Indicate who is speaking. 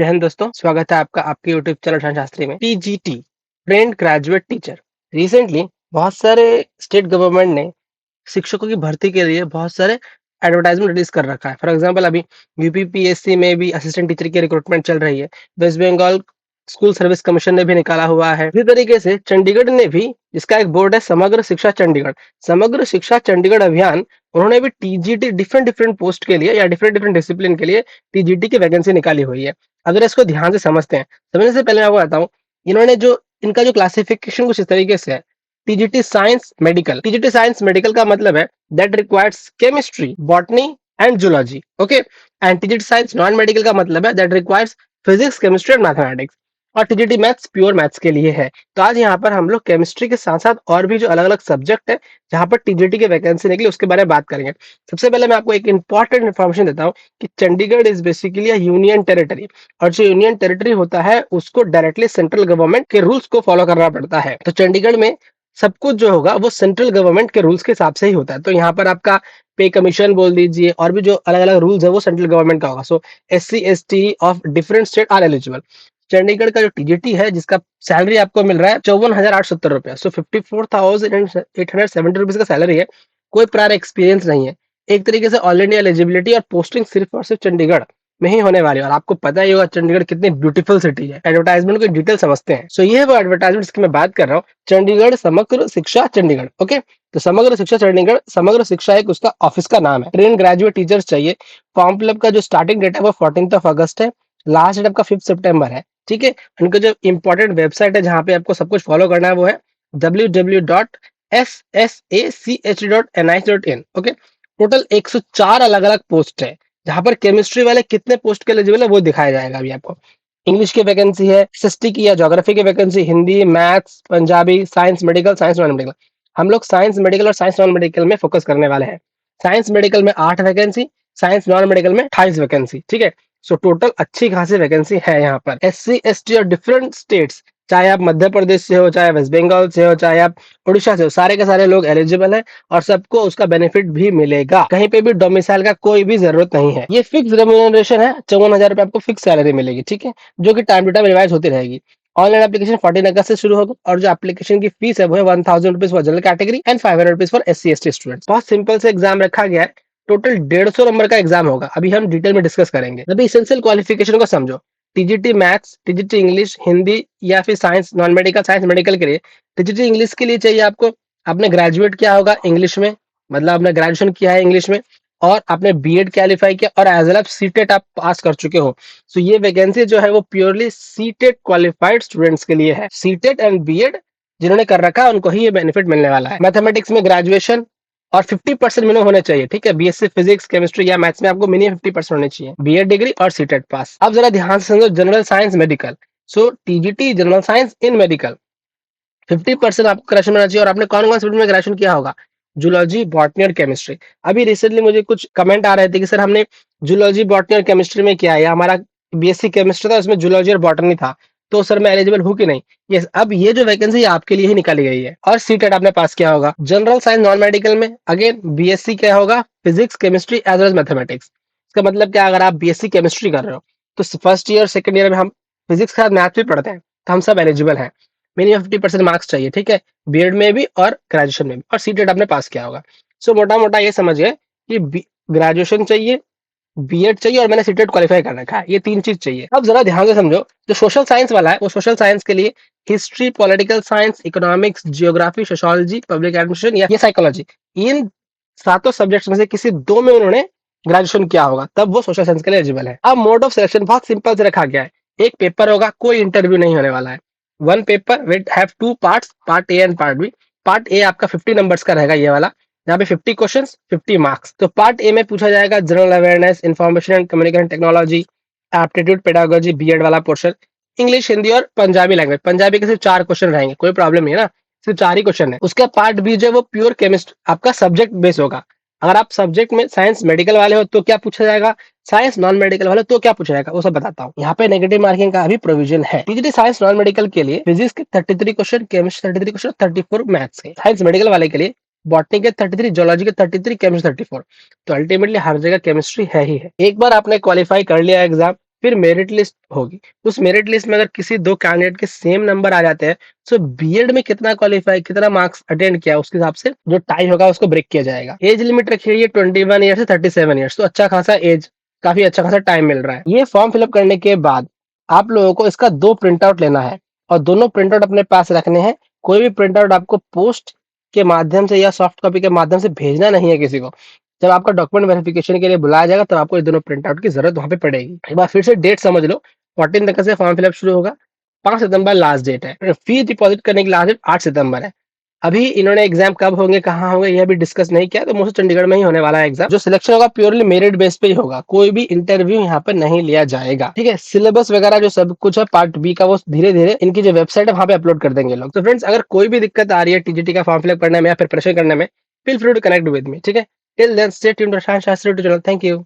Speaker 1: जय हिंद दोस्तों, स्वागत है आपका आपके यूट्यूब चैनल रसायन शास्त्री में। TGT trained graduate teacher recently बहुत सारे स्टेट गवर्नमेंट ने शिक्षकों की भर्ती के लिए बहुत सारे एडवर्टाइजमेंट रिलीज कर रखा है। फॉर एग्जांपल अभी यूपीपीएससी में भी असिस्टेंट टीचर की रिक्रूटमेंट चल रही है। West Bengal School Service Commission ने भी निकाला हुआ है। इसी तरीके से चंडीगढ़ ने भी, जिसका एक बोर्ड है समग्र शिक्षा चंडीगढ़, समग्र शिक्षा चंडीगढ़ अभियान, उन्होंने भी टीजीटी डिफरेंट डिफरेंट पोस्ट के लिए या डिफरेंट डिफरेंट डिसिप्लिन के लिए टीजीटी की वैकेंसी निकाली हुई है। अगर इसको ध्यान से समझते हैं, समझने से पहले मैं आपको बताऊं, इन्होंने जो इनका जो क्लासिफिकेशन कुछ इस तरीके से है। TGT science medical, TGT science medical का मतलब है that requires chemistry, botany and zoology, okay. And TGT science non medical का मतलब है that requires physics, chemistry and mathematics. और टीजीटी मैथ्स प्योर मैथ्स के लिए है। तो आज यहाँ पर हम लोग केमिस्ट्री के साथ साथ और भी जो अलग अलग सब्जेक्ट है जहाँ पर टीजीटी की वैकेंसी निकली उसके बारे में बात करेंगे। सबसे पहले मैं आपको एक इंपॉर्टेंट इन्फॉर्मेशन देता हूँ कि Chandigarh is basically union territory, और जो यूनियन टेरिटरी होता है उसको डायरेक्टली सेंट्रल गवर्नमेंट के रूल्स को फॉलो करना पड़ता है। तो चंडीगढ़ में सब कुछ जो होगा वो सेंट्रल गवर्नमेंट के रूल्स के हिसाब से ही होता है। तो यहाँ पर आपका पे कमीशन बोल दीजिए और भी जो अलग अलग रूल्स है वो सेंट्रल गवर्नमेंट का होगा। So SC ST of different state are eligible. Chandigarh का जो टीजीटी है जिसका सैलरी आपको मिल रहा है 54,870 रुपया, सो 54,870 रुपीज का सैलरी है। कोई प्रायर एक्सपीरियंस नहीं है। एक तरीके से ऑल इंडिया एलिजिबिलिटी और पोस्टिंग सिर्फ और सिर्फ चंडीगढ़ में ही होने वाली है। और आपको पता ही होगा चंडीगढ़ कितनी ब्यूटीफुल सिटी है। एडवर्टाइजमेंट को डिटेल समझते हैं। सो ये है वो एडवर्टाइजमेंट जिसकी मैं बात कर रहा हूँ, चंडीगढ़ समग्र शिक्षा चंडीगढ़, ओके। तो समग्र शिक्षा चंडीगढ़, समग्र शिक्षा एक उसका ऑफिस का नाम है। ट्रेन ग्रेजुएट टीचर्स चाहिए। फॉर्म फिलअप का जो स्टार्टिंग डेट है वो 14 अगस्त है। लास्ट डेट आपका 5 सितंबर है, ठीक है। उनका जो इंपॉर्टेंट वेबसाइट है जहाँ पे आपको सब कुछ फॉलो करना है वो है www.ssach.nic.in, ओके। टोटल 104 अलग अलग पोस्ट है जहां पर केमिस्ट्री वाले कितने पोस्ट के एलिजिबल है वो दिखाया जाएगा अभी आपको। इंग्लिश की वैकेंसी है, एसएसटी की या ज्योग्राफी की vacancy, Hindi, maths, Punjabi, science medical, science non medical. हम लोग साइंस मेडिकल और साइंस नॉन मेडिकल में फोकस करने वाले हैं। साइंस मेडिकल में 8 वैकेंसी, साइंस नॉन मेडिकल में 28 वैकेंसी, ठीक है। सो टोटल अच्छी खासी वैकेंसी है यहाँ पर। SC ST और डिफरेंट स्टेट्स, चाहे आप मध्य प्रदेश से हो, चाहे वेस्ट बंगाल से हो, चाहे आप उड़ीसा से हो, सारे के सारे लोग एलिजिबल है और सबको उसका बेनिफिट भी मिलेगा। कहीं पे भी डोमिसाइल का कोई भी जरूरत नहीं है। ये फिक्स रेम्यूनरेशन है, 54,000 रुपए आपको फिक्स सैलरी मिलेगी, ठीक है, जो कि टाइम टू टाइम रिवाइज होती रहेगी। ऑनलाइन एप्लीकेशन 14 अगस्त से शुरू होगा और जो एप्लीकेशन की फीस है वो है 1,000 rupees for general category and 500 rupees for SC ST students. बहुत सिंपल से एग्जाम रखा गया है। टोटल 150 नंबर का एग्जाम होगा। अभी हम डिटेल में डिस्कस करेंगे। अभी इसेंशियल क्वालिफिकेशन को समझो। TGT maths, TGT English, Hindi या फिर science non medical, science medical के लिए टीजीटी इंग्लिश के लिए चाहिए आपको, आपने ग्रेजुएट किया होगा इंग्लिश में, मतलब आपने ग्रेजुएशन किया है इंग्लिश में, और आपने बीएड क्वालिफाई किया और एज वेल आप सीटेट आप पास कर चुके हो। सो ये वैकेंसी जो है वो प्योरली सीटेट क्वालिफाइड स्टूडेंट्स के लिए है। सीटेट एंड बीएड जिन्होंने कर रखा है उनको ही ये बेनिफिट मिलने वाला है। मैथमेटिक्स में ग्रेजुएशन और 50% मिनिमम होने चाहिए, ठीक है। बीएससी फिजिक्स, केमिस्ट्री या मैथ्स में आपको मिनिमम 50% होने चाहिए, बीएड डिग्री और सीटेट पास। अब जरा ध्यान से समझो जनरल साइंस मेडिकल। सो टीजीटी जनरल साइंस इन मेडिकल 50% आपको ग्रेजुएशन होना चाहिए। और आपने कौन कौन से में ग्रेजुएशन किया होगा? जूलॉजी, बॉटनी और केमिस्ट्री। अभी रिसेंटली मुझे कुछ कमेंट आ रहे थे कि सर हमने जूलॉजी, बॉटनी और केमिस्ट्री में किया है, हमारा बीएससी केमिस्ट्री था उसमें जूलॉजी और बॉटनी था, तो सर मैं एलिजिबल हूँ कि नहीं? यस, अब ये जो वैकेंसी आपके लिए ही निकाली गई है। और सीटेट आपने पास किया होगा। जनरल साइंस नॉन मेडिकल में अगेन बीएससी क्या होगा? Physics, chemistry as well as mathematics. इसका मतलब क्या, अगर आप बीएससी केमिस्ट्री कर रहे हो तो फर्स्ट ईयर सेकंड ईयर में हम फिजिक्स के साथ मैथ भी पढ़ते हैं, तो हम सब एलिजिबल हैं। मिनिमम 50% मार्क्स चाहिए, ठीक है, बीएड में भी और ग्रेजुएशन में भी, और सीटेट आपने पास किया होगा। सो मोटा मोटा ये समझिए कि ग्रेजुएशन चाहिए, बीएड चाहिए और मैंने सीटेट क्वालिफाई कर रखा है। ये 3 चीज चाहिए। अब जरा ध्यान से समझो, जो सोशल साइंस वाला है वो सोशल साइंस के लिए history, political science, economics, geography, sociology, public administration या ये साइकोलॉजी, इन सातों सब्जेक्ट्स में से किसी 2 में उन्होंने ग्रेजुएशन किया होगा, तब वो सोशल साइंस के लिए एलिजिबल है। अब मोड ऑफ सिलेक्शन बहुत सिंपल से रखा गया है। एक पेपर होगा, कोई इंटरव्यू नहीं होने वाला है। One paper with have 2 parts, part A and part B. Part A आपका 50 नंबर्स का रहेगा, ये वाला, यहाँ पे 50 क्वेश्चंस 50 मार्क्स। तो पार्ट ए में पूछा जाएगा general awareness, information and communication technology, aptitude, pedagogy, BEd वाला पोर्शन, इंग्लिश, हिंदी और पंजाबी लैंग्वेज। पंजाबी के सिर्फ 4 क्वेश्चन रहेंगे, कोई प्रॉब्लम नहीं है ना, सिर्फ 4 ही क्वेश्चन है। उसका पार्ट बी जो है वो प्योर केमिस्ट आपका सब्जेक्ट बेस होगा। अगर आप सब्जेक्ट में साइंस मेडिकल वाले हो तो क्या पूछा जाएगा, साइंस नॉन मेडिकल वाले तो क्या पूछा जाएगा, वो सब बताता हूँ। यहाँ पे नेगेटिव मार्किंग का भी प्रोविजन है। टीजीटी साइंस नॉन मेडिकल के लिए फिजिक्स के 33 क्वेश्चन, केमिस्ट्री 33 क्वेश्चन, 34 मैथ्स के। साइंस मेडिकल वाले के लिए बॉटनी के 33, जोलॉजी के 33, केमिस्ट्री 34। तो अल्टीमेटली हर जगह केमिस्ट्री है ही है। एक बार आपने क्वालिफाई कर लिया एग्जाम, फिर मेरिट लिस्ट होगी। उस मेरिट लिस्ट में अगर किसी 2 कैंडिडेट के सेम नंबर आ जाते हैं, तो बीएड में कितना क्वालीफाई, कितना मार्क्स अटेंड किया, उसके हिसाब से जो टाई होगा उसको ब्रेक किया जाएगा। एज लिमिट रखी है 21 ईयर से 37 ईयर्स, तो अच्छा खासा एज, काफी अच्छा खासा टाइम मिल रहा है। ये फॉर्म फिलअप करने के बाद आप लोगों को इसका 2 प्रिंट आउट लेना है और दोनों प्रिंट आउट अपने पास रखने हैं। कोई भी प्रिंट आउट आपको पोस्ट के माध्यम से या सॉफ्ट कॉपी के माध्यम से भेजना नहीं है किसी को। जब आपका डॉक्यूमेंट वेरिफिकेशन के लिए बुलाया जाएगा, तब आपको ये दोनों प्रिंट आउट की जरूरत वहां पे पड़ेगी। एक बार फिर से डेट समझ लो, 14 तक से फॉर्म फिलअप शुरू होगा, 5 सितंबर लास्ट डेट है। फीस डिपॉजिट करने की लास्ट डेट 8 सितंबर है। अभी इन्होंने एग्जाम कब होंगे, कहाँ होंगे, यह भी डिस्कस नहीं किया, तो मोस्ट चंडीगढ़ में ही होने वाला है एग्जाम। जो सिलेक्शन होगा प्योरली मेरिट बेस पे ही होगा, कोई भी इंटरव्यू यहाँ पर नहीं लिया जाएगा। ठीक है, सिलेबस वगैरह जो सब कुछ है पार्ट बी का, वो धीरे धीरे इनकी जो वेबसाइट है वहां पे अपलोड कर देंगे लोग। तो फ्रेंड्स, अगर कोई भी दिक्कत आ रही है टीजीटी का फॉर्म फिलअप करने में या प्रिपरेशन करने में, feel free to connect with me. ठीक है, till then stay tuned, Prashant Shastri to channel. Thank you.